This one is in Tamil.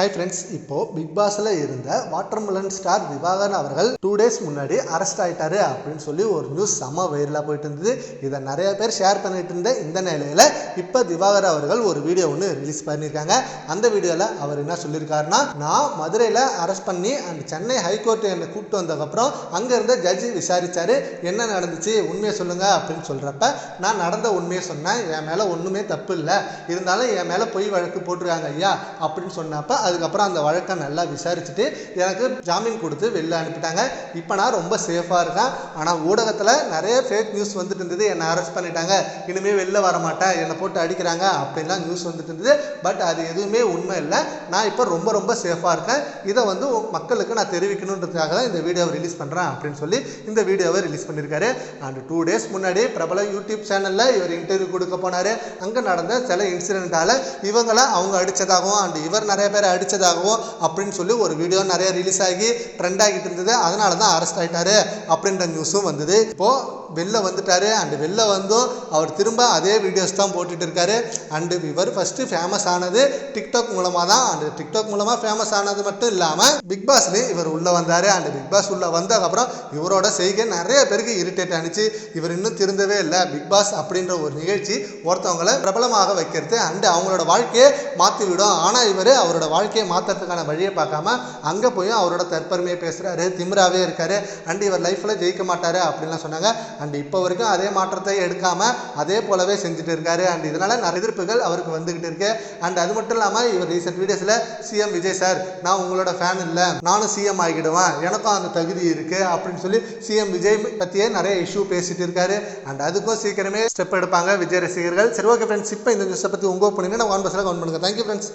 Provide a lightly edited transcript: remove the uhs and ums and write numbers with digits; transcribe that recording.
ஹை ஃப்ரெண்ட்ஸ், இப்போ பிக் பாஸ்ல இருந்த வாட்டர்மெலன் ஸ்டார் திவாகரன் அவர்கள் 2 days முன்னாடி அரெஸ்ட் ஆயிட்டாரு அப்படின்னு சொல்லி ஒரு நியூஸ் செம்ம வைரலாக போயிட்டு இருந்தது. இதை நிறைய பேர் ஷேர் பண்ணிட்டு இருந்த இந்த நிலையில இப்போ திவாகர் அவர்கள் ஒரு வீடியோ ஒன்று ரிலீஸ் பண்ணியிருக்காங்க. அந்த வீடியோவில் அவர் என்ன சொல்லியிருக்காருன்னா, நான் மதுரையில் அரெஸ்ட் பண்ணி அந்த சென்னை ஹைகோர்ட் என்னை கூப்பிட்டு வந்ததுக்கப்புறம் அங்கே இருந்த ஜட்ஜி விசாரிச்சாரு, என்ன நடந்துச்சு உண்மையை சொல்லுங்க அப்படின்னு சொல்றப்ப நான் நடந்த உண்மையை சொன்னேன். என் மேலே ஒன்றுமே தப்பு இல்லை, இருந்தாலும் என் மேலே பொய் வழக்கு போட்டிருக்காங்க ஐயா அப்படின்னு சொன்னப்ப அதுக்கப்புறம் அந்த வழக்கை நல்லா விசாரிச்சுட்டு எனக்கு ஜாமீன் கொடுத்து வெளில அனுப்பிட்டாங்க. இப்போ நான் ரொம்ப சேஃபாக இருக்கேன். ஆனால் ஊடகத்தில் நிறைய ஃபேக் நியூஸ் வந்துட்டு இருந்தது, என்னை அரெஸ்ட் பண்ணிட்டாங்க, இனிமேல் வெளில வர மாட்டேன், என்னை போட்டு அடிக்கிறாங்க அப்படின்லாம் நியூஸ் வந்துட்டு இருந்தது. பட் அது எதுவுமே உண்மை இல்லை. நான் இப்போ ரொம்ப ரொம்ப சேஃபாக இருக்கேன். இதை வந்து மக்களுக்கு நான் தெரிவிக்கணுன்றதுக்காக தான் இந்த வீடியோவை ரிலீஸ் பண்ணுறேன் அப்படின்னு சொல்லி இந்த வீடியோவை ரிலீஸ் பண்ணியிருக்காரு. அண்ட் 2 days முன்னாடி பிரபல யூடியூப் சேனலில் இவர் இன்டர்வியூ கொடுக்க போனார். அங்கே நடந்த சில இன்சிடென்ட்டால் இவங்களை அவங்க அடித்ததாகவும் அண்ட் இவர் நிறைய பேர் அடித்ததாகவும் அப்படின்னு சொல்லி ஒரு வீடியோ நிறைய ரிலீஸ் ஆகி ட்ரெண்ட் ஆகிட்டு இருந்தது. அதனால தான் அரெஸ்ட் ஆகிட்டாரு அப்படின்ற நியூஸும் வந்தது. இப்போது வெளில வந்துட்டாரு. அண்டு வெளில வந்தும் அவர் திரும்ப அதே வீடியோஸ் தான் போட்டுட்டு இருக்காரு. அண்டு இவர் ஃபஸ்ட்டு ஃபேமஸ் ஆனது டிக்டாக் மூலமாக தான். அண்டு டிக்டாக் மூலமாக ஃபேமஸ் ஆனது மட்டும் இல்லாமல் பிக் பாஸ்லேயும் இவர் உள்ளே வந்தார். அண்டு பிக் பாஸ் உள்ளே வந்ததுக்கப்புறம் இவரோட செய்கை நிறைய பேருக்கு இரிட்டேட் ஆனிச்சு. இவர் இன்னும் திருந்தவே இல்லை. பிக் பாஸ் அப்படின்ற ஒரு நிகழ்ச்சி ஒருத்தவங்களை பிரபலமாக வைக்கிறது அண்டு அவங்களோட வாழ்க்கையை மாற்றி விடும். ஆனால் இவர் அவரோட வாழ்க்கையை மாற்றுறதுக்கான வழியை பார்க்காம அங்கே போய் அவரோட தற்பெருமையை பேசுகிறாரு, திமிராகவே இருக்காரு. அண்டு இவர் லைஃப்பில் ஜெயிக்க மாட்டார் அப்படின்லாம் சொன்னாங்க. அண்ட் இப்போ வரைக்கும் அதே மாற்றத்தை எடுக்காமல் அதே போலவே செஞ்சுட்டு இருக்காரு. அண்ட் இதனால் நிறைய எதிர்ப்புகள் அவருக்கு வந்துக்கிட்டு இருக்கு. அண்ட் அது மட்டும் இல்லாமல் இவர் ரீசெண்ட் வீடியோஸில் சிஎம் விஜய் சார், நான் உங்களோட ஃபேன் இல்லை, நானும் சிஎம் ஆகிடுவேன், எனக்கும் அந்த தகுதி இருக்குது அப்படின்னு சொல்லி சிஎம் விஜய் பற்றியே நிறைய இஷ்யூ பேசிட்டு இருக்காரு. அண்ட் அதுக்கும் சீக்கிரமே ஸ்டெப் எடுப்பாங்க விஜய் ரசிகர்கள். சரி, ஓகே ஃப்ரெண்ட்ஸ், இப்போ இந்த நியூஸை பற்றி உங்கள் ஒப்பீனியனை நான் 1 கமெண்ட் பண்ணுங்கள். Thank you friends.